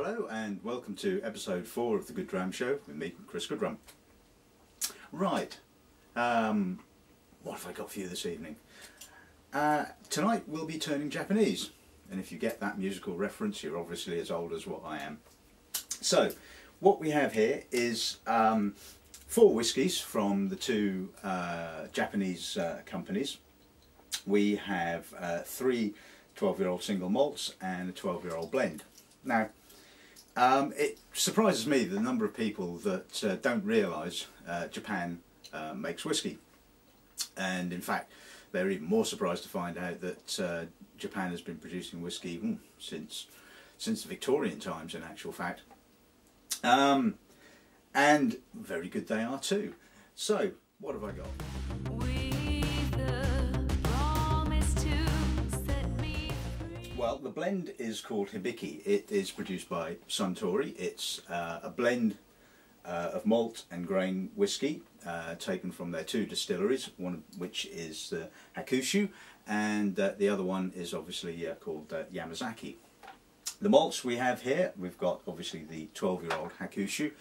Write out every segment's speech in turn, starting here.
Hello and welcome to episode 4 of the Good Dram Show with me, Chris Goodrum. Right, what have I got for you this evening? Tonight we'll be turning Japanese, and if you get that musical reference you're obviously as old as what I am. So what we have here is 4 whiskies from the two Japanese companies. We have 3 12-year-old single malts and a 12-year-old blend. Now, it surprises me the number of people that don't realise Japan makes whisky, and in fact they're even more surprised to find out that Japan has been producing whisky since the Victorian times, in actual fact, and very good they are too. So what have I got? Well, the blend is called Hibiki. It is produced by Suntory. It's a blend of malt and grain whisky taken from their 2 distilleries, one of which is Hakusu, and the other one is obviously called Yamazaki. The malts we have here, we've got obviously the 12-year-old Hakusu.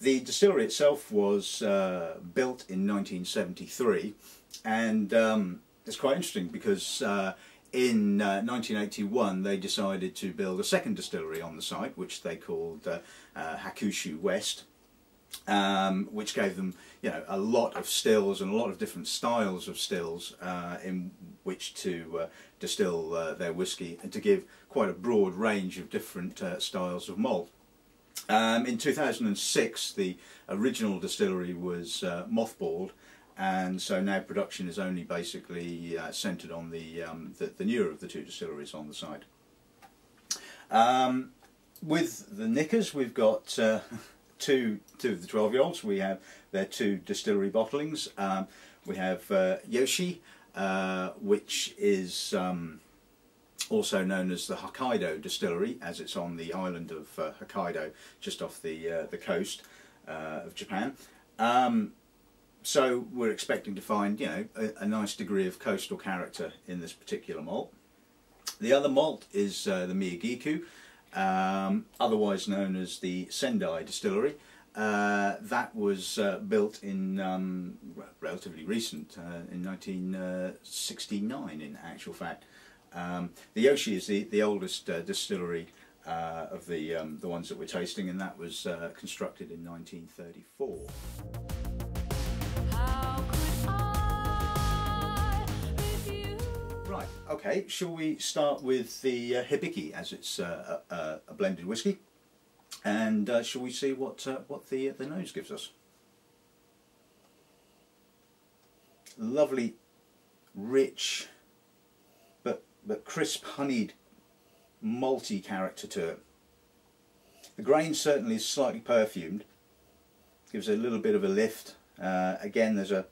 The distillery itself was built in 1973, and it's quite interesting because in 1981 they decided to build a second distillery on the site, which they called Hakusu West, which gave them, you know, a lot of stills and a lot of different styles of stills in which to distill their whisky, and to give quite a broad range of different styles of malt. In 2006 the original distillery was mothballed, and so now production is only basically centred on the newer of the 2 distilleries on the site. With the Nikkas, we've got two of the 12-year-olds. We have their 2 distillery bottlings. We have Yoichi, which is also known as the Hokkaido distillery, as it's on the island of Hokkaido, just off the coast of Japan. So we're expecting to find, you know, a nice degree of coastal character in this particular malt. The other malt is the Miyagikyo, otherwise known as the Sendai distillery. That was built in relatively recent, in 1969 in actual fact. The Yoichi is the oldest distillery of the ones that we're tasting, and that was constructed in 1934. Right, okay, shall we start with the Hibiki, as it's a blended whisky, and shall we see what the nose gives us? Lovely, rich, but crisp, honeyed, malty character to it. The grain certainly is slightly perfumed, gives a little bit of a lift. Again, there's a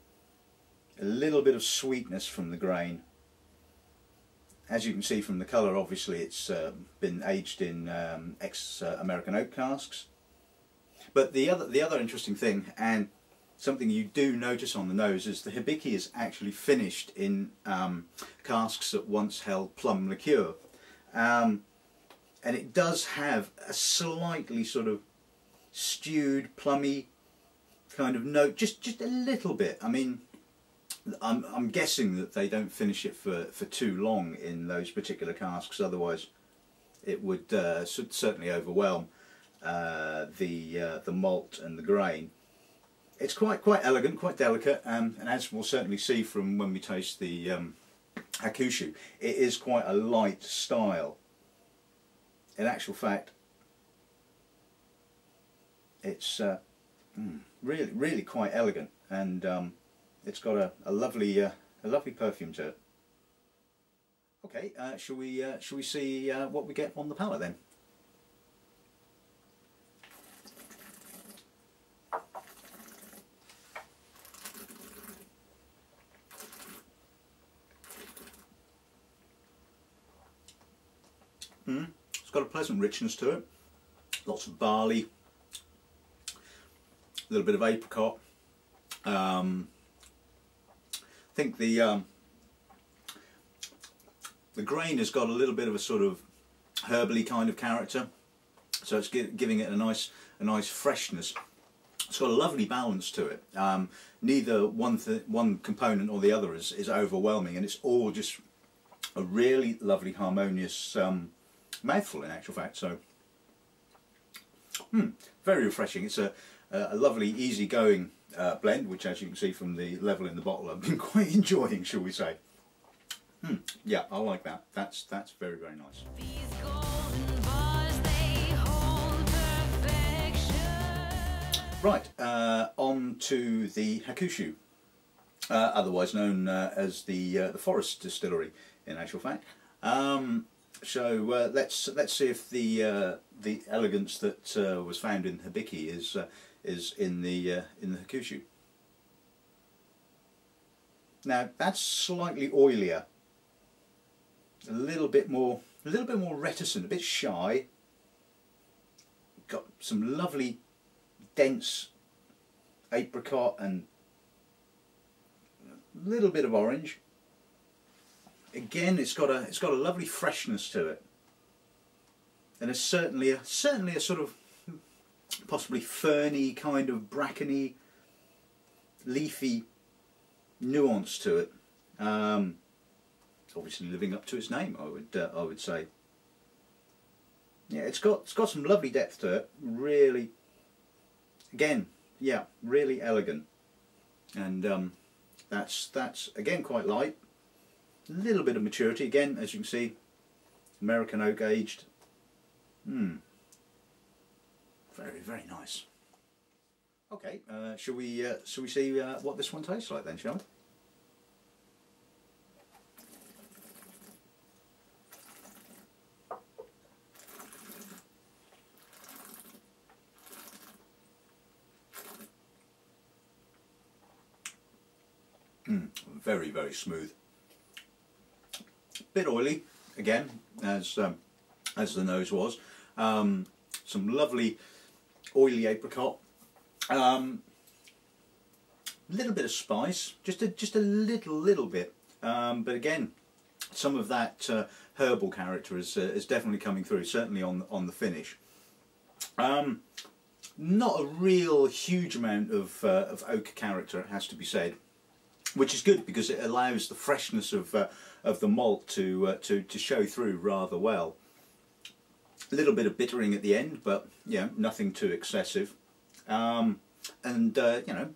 little bit of sweetness from the grain. As you can see from the colour, obviously it's been aged in ex-American oak casks. But the other interesting thing, and something you do notice on the nose, is the Hibiki is actually finished in casks that once held plum liqueur, and it does have a slightly sort of stewed, plummy kind of note, just a little bit. I mean, I'm guessing that they don't finish it for too long in those particular casks, otherwise it would certainly overwhelm the malt and the grain. It's quite elegant, quite delicate, and as we'll certainly see from when we taste the Hakusu, it is quite a light style. In actual fact, it's really quite elegant, and it's got a lovely perfume to it. Okay, shall we see what we get on the palate then? It's got a pleasant richness to it. Lots of barley, a little bit of apricot. I think the grain has got a little bit of a sort of herbally kind of character. so it's giving it a nice freshness. It's got a lovely balance to it. Neither one component or the other is overwhelming, and it's all just a really lovely, harmonious mouthful in actual fact. So, very refreshing. It's a lovely, easy-going blend, which, as you can see from the level in the bottle, I've been quite enjoying, shall we say. Yeah, I like that. That's very, very nice. Right, on to the Hakusu, otherwise known as the Forest Distillery, in actual fact. So let's see if the elegance that was found in Hibiki is in the Hakusu. Now that's slightly oilier, a little bit more reticent, a bit shy. Got some lovely dense apricot and a little bit of orange. Again, it's got a lovely freshness to it, and it's certainly a sort of possibly ferny, kind of brackeny, leafy nuance to it. It's obviously living up to its name, I would say. Yeah, it's got some lovely depth to it. Really, again, yeah, really elegant, and that's again quite light. A little bit of maturity again, as you can see, American oak aged. Very, very nice. Okay, shall we see what this one tastes like then, shall we? Very, very smooth. Bit oily again, as the nose was. Some lovely oily apricot. Little bit of spice, just a little bit. But again, some of that herbal character is definitely coming through. Certainly on the finish. Not a real huge amount of oak character, it has to be said, which is good because it allows the freshness of the malt to show through rather well. A little bit of bittering at the end, but yeah, nothing too excessive, and you know,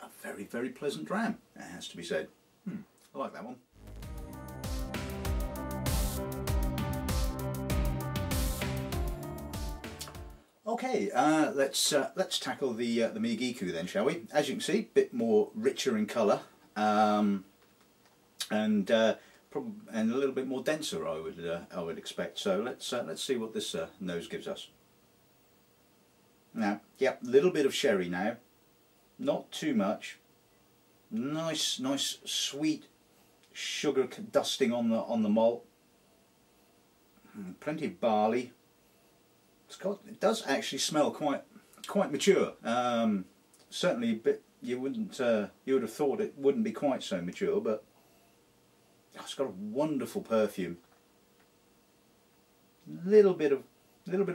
a very, very pleasant dram, it has to be said. I like that one. Okay, let's tackle the Miyagikyo then, shall we? As you can see, a bit more richer in colour, and a little bit more denser, I would expect. So let's see what this nose gives us. Now, yep, a little bit of sherry now, not too much. Nice sweet sugar dusting on the malt. Plenty of barley. It does actually smell quite mature. Certainly a bit. You would have thought it wouldn't be quite so mature, but it's got a wonderful perfume. Little bit of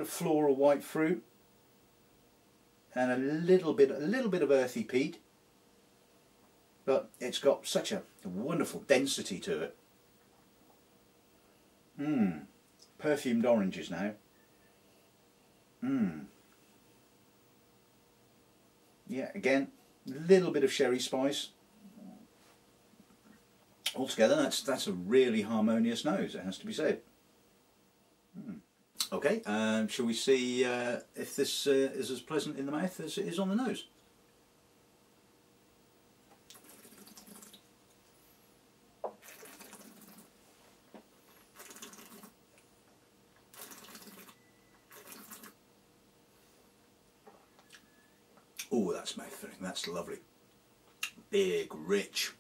floral white fruit, and a little bit of earthy peat. But it's got such a wonderful density to it. Perfumed oranges now. Yeah, again, a little bit of sherry spice. Altogether, that's a really harmonious nose, it has to be said. Okay, shall we see if this is as pleasant in the mouth as it is on the nose? Oh, that's mouth-filling, that's lovely. Big, rich,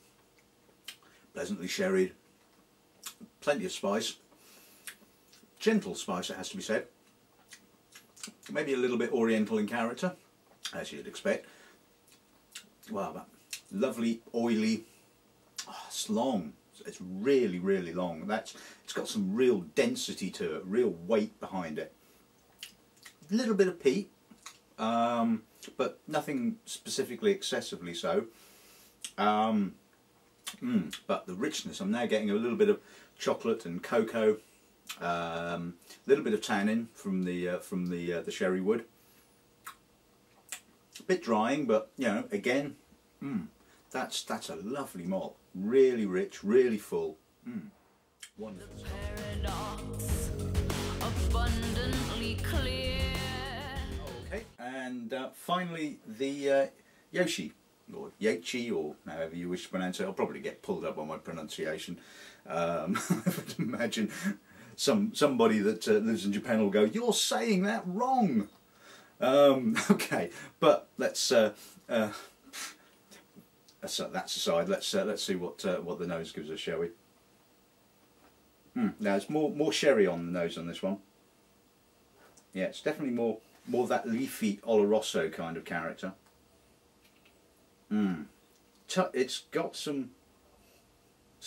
pleasantly sherried, plenty of spice. Gentle spice, it has to be said. Maybe a little bit oriental in character, as you'd expect. Wow, but lovely, oily. Oh, it's long. It's really, really long. It's got some real density to it, real weight behind it. little bit of peat, but nothing specifically excessively so. But the richness, I'm now getting a little bit of chocolate and cocoa, a little bit of tannin from the sherry wood. A bit drying, but you know, again, that's a lovely malt. Really rich, really full. Wonderful stuff. Abundantly clear. Okay, and finally the Yoichi, or Yoichi, or however you wish to pronounce it. I'll probably get pulled up on my pronunciation. I would imagine somebody that lives in Japan will go, "You're saying that wrong." Okay, but let's that aside. Let's see what the nose gives us, shall we? Now there's more sherry on the nose on this one. Yeah, it's definitely more that leafy Oloroso kind of character. It's got some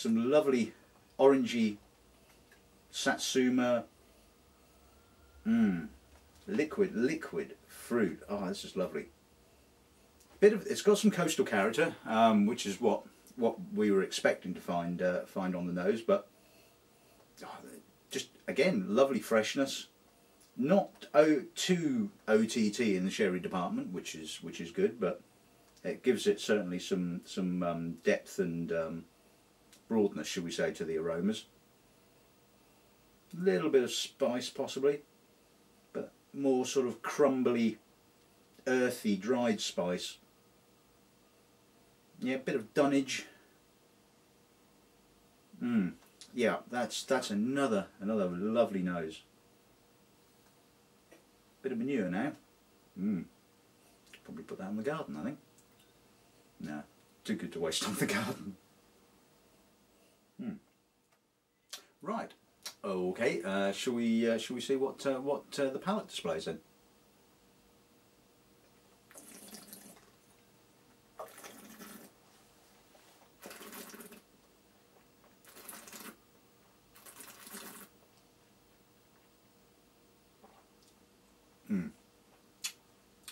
lovely orangey satsuma. Liquid fruit. Oh, this is lovely. It's got some coastal character, which is what we were expecting to find on the nose, but just again, lovely freshness. Not too OTT in the sherry department, which is good, but it gives it certainly some depth and broadness, should we say, to the aromas. A little bit of spice possibly, but more sort of crumbly, earthy, dried spice. Yeah, a bit of dunnage. Yeah, that's another lovely nose. Bit of manure now. Probably put that in the garden, I think. No, too good to waste on the garden. Right. Okay. Shall we see what the palate displays then?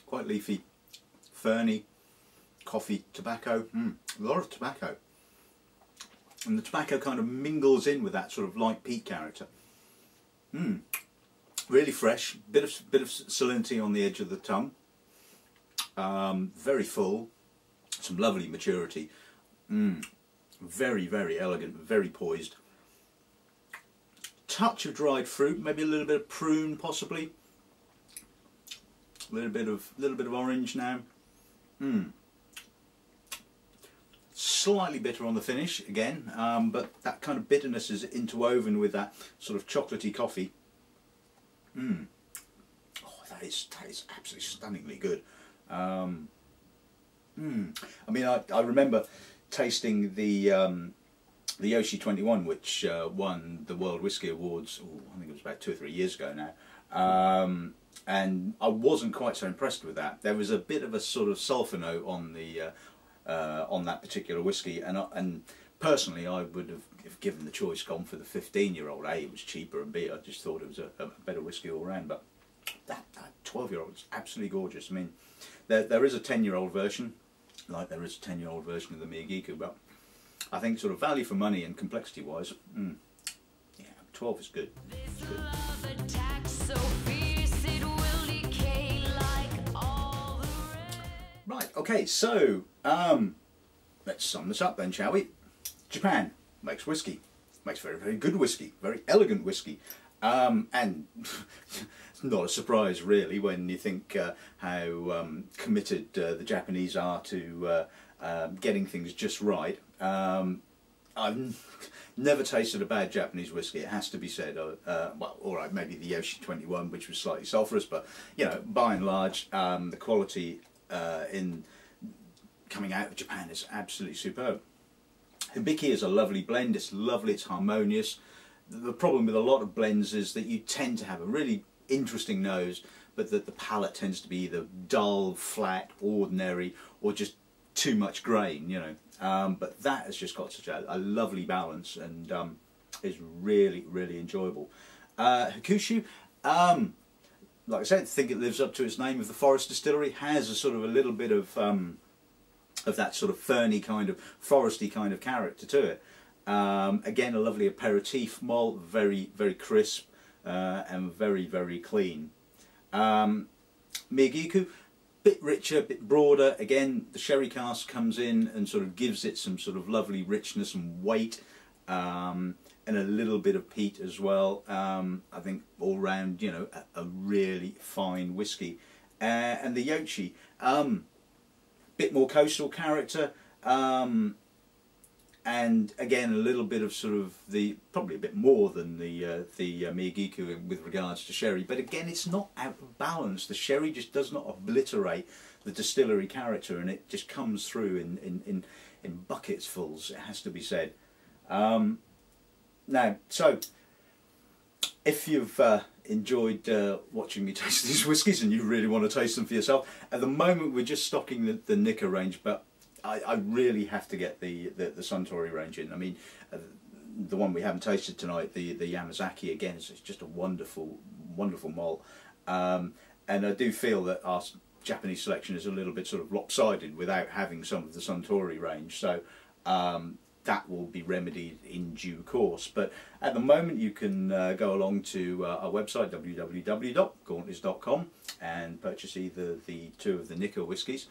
Quite leafy, ferny, coffee, tobacco, a lot of tobacco. And the tobacco kind of mingles in with that sort of light peat character. Really fresh, bit of salinity on the edge of the tongue. Very full, some lovely maturity. Very elegant, very poised. Touch of dried fruit, maybe a little bit of prune possibly. A little bit of orange now. Slightly bitter on the finish again, but that kind of bitterness is interwoven with that sort of chocolatey coffee. Oh, that is absolutely stunningly good. I mean, I remember tasting the Yoichi 21, which won the World Whisky Awards. I think it was about 2 or 3 years ago now. And I wasn't quite so impressed with that. There was a bit of a sort of sulphur note on the on that particular whiskey, and personally I would have, if given the choice, gone for the 15-year-old. A, it was cheaper, and B, I just thought it was a better whiskey all round. But that 12-year-old is absolutely gorgeous. I mean, there is a 10-year-old version, like there is a 10-year-old version of the Miyagikyo, but I think sort of value for money and complexity wise, yeah, 12 is good. It's good. Right, okay, so let's sum this up then, shall we? Japan makes whiskey, makes very good whiskey, very elegant whiskey, and it's not a surprise really when you think how committed the Japanese are to getting things just right. I've never tasted a bad Japanese whiskey, it has to be said. Well, alright, maybe the Yoichi 21, which was slightly sulphurous, but you know, by and large, the quality in coming out of Japan is absolutely superb. Hibiki is a lovely blend, it's lovely, it's harmonious. The problem with a lot of blends is that you tend to have a really interesting nose, but that the palate tends to be either dull, flat, ordinary, or just too much grain, you know. But that has just got such a lovely balance, and is really enjoyable. Hakusu, like I said, I think it lives up to its name of the Forest Distillery. Has a sort of a little bit of that sort of ferny kind of foresty kind of character to it. Again, a lovely aperitif malt, very crisp and very clean. Miyagikyo, bit richer, bit broader. Again, the sherry cask comes in and sort of gives it some sort of lovely richness and weight, and a little bit of peat as well. I think all round, you know, a really fine whiskey. And the Yoichi, bit more coastal character, and again a little bit of sort of the, probably a bit more than the Miyagikyo with regards to sherry, but again it's not out of balance. The sherry just does not obliterate the distillery character, and it just comes through in bucketsfuls, it has to be said. Now, so if you've enjoyed watching me taste these whiskies and you really want to taste them for yourself, at the moment we're just stocking the Nikka range, but I really have to get the Suntory range in. I mean, the one we haven't tasted tonight, the Yamazaki, again, it's just a wonderful malt, and I do feel that our Japanese selection is a little bit sort of lopsided without having some of the Suntory range, so that will be remedied in due course. But at the moment you can go along to our website, www.gauntleys.com, and purchase either the two of the Nikka whiskies.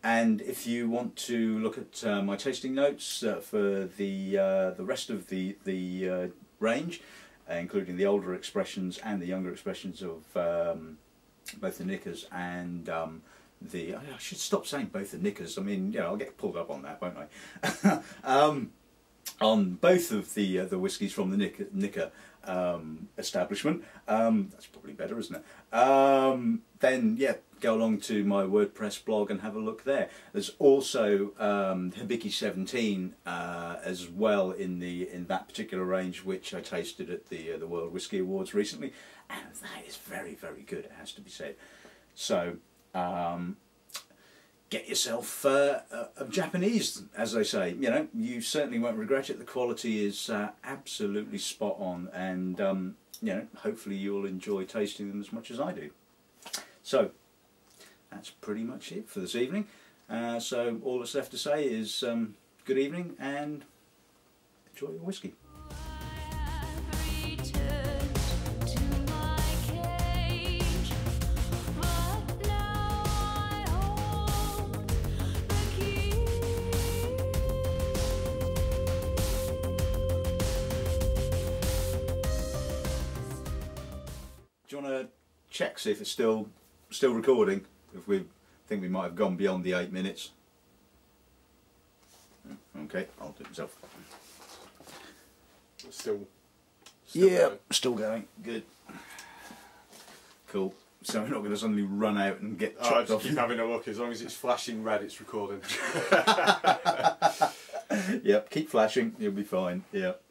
And if you want to look at my tasting notes for the rest of the range, including the older expressions and the younger expressions of both the Nikkas and I should stop saying both the Nikkas. I mean, you know, I'll get pulled up on that, won't I? On both of the whiskies from the Nikka establishment. That's probably better, isn't it? Then yeah, go along to my WordPress blog and have a look there. There's also Hibiki 17 as well in that particular range, which I tasted at the World Whisky Awards recently, and that is very good, it has to be said. So get yourself a Japanese, as they say. You know, you certainly won't regret it. The quality is absolutely spot on, and you know, hopefully you'll enjoy tasting them as much as I do. So that's pretty much it for this evening. So all that's left to say is good evening and enjoy your whiskey. Do you want to check, see if it's still recording? If we think we might have gone beyond the 8 minutes. Okay, I'll do it myself. Still yeah, going. Still going. Good. Cool. So we're not going to suddenly run out and get chopped off. Keep having a look. As long as it's flashing red, it's recording. Yep, keep flashing. You'll be fine. Yep.